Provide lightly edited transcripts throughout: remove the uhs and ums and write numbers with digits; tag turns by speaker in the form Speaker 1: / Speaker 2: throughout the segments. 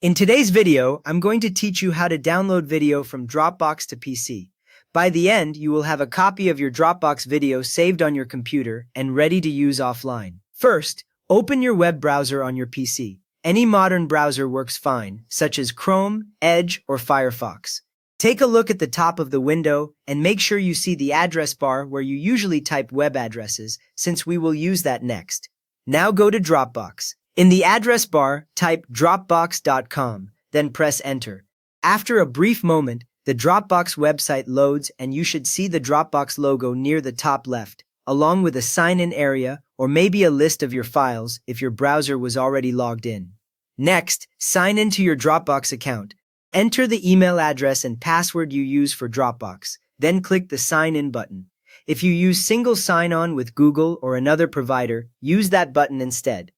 Speaker 1: In today's video, I'm going to teach you how to download video from Dropbox to PC. By the end, you will have a copy of your Dropbox video saved on your computer and ready to use offline. First, open your web browser on your PC. Any modern browser works fine, such as Chrome, Edge, or Firefox. Take a look at the top of the window and make sure you see the address bar where you usually type web addresses, since we will use that next. Now go to Dropbox. In the address bar, type dropbox.com, then press enter. After a brief moment, the Dropbox website loads and you should see the Dropbox logo near the top left, along with a sign-in area or maybe a list of your files if your browser was already logged in. Next, sign into your Dropbox account. Enter the email address and password you use for Dropbox, then click the Sign In button. If you use single sign-on with Google or another provider, use that button instead.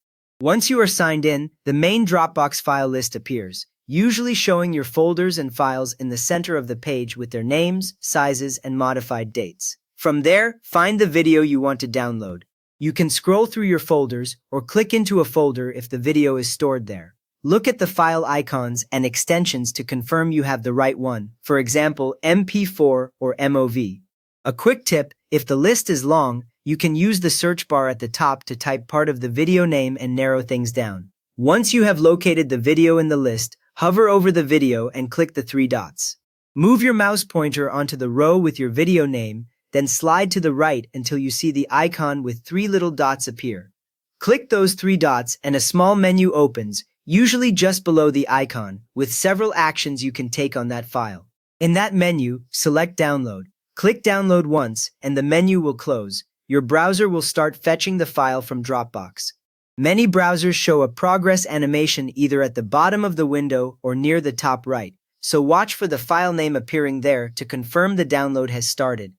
Speaker 1: Once you are signed in, the main Dropbox file list appears, usually showing your folders and files in the center of the page with their names, sizes, and modified dates. From there, find the video you want to download. You can scroll through your folders or click into a folder if the video is stored there. Look at the file icons and extensions to confirm you have the right one, for example, MP4 or MOV. A quick tip, if the list is long, you can use the search bar at the top to type part of the video name and narrow things down. Once you have located the video in the list, hover over the video and click the three dots. Move your mouse pointer onto the row with your video name, then slide to the right until you see the icon with three little dots appear. Click those three dots and a small menu opens, usually just below the icon, with several actions you can take on that file. In that menu, select Download. Click Download once, and the menu will close. Your browser will start fetching the file from Dropbox. Many browsers show a progress animation either at the bottom of the window or near the top right, so watch for the file name appearing there to confirm the download has started.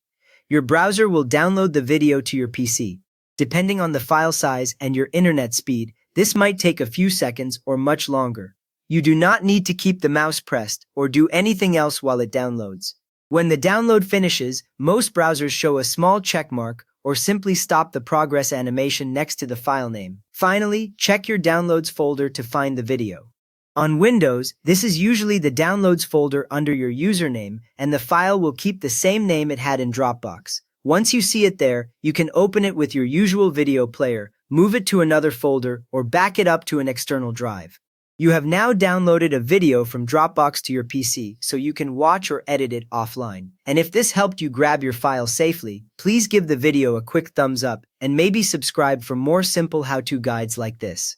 Speaker 1: Your browser will download the video to your PC. Depending on the file size and your internet speed, this might take a few seconds or much longer. You do not need to keep the mouse pressed or do anything else while it downloads. When the download finishes, most browsers show a small check mark or simply stop the progress animation next to the file name. Finally, check your Downloads folder to find the video. On Windows, this is usually the Downloads folder under your username, and the file will keep the same name it had in Dropbox. Once you see it there, you can open it with your usual video player, move it to another folder, or back it up to an external drive. You have now downloaded a video from Dropbox to your PC, so you can watch or edit it offline. And if this helped you grab your file safely, please give the video a quick thumbs up and maybe subscribe for more simple how-to guides like this.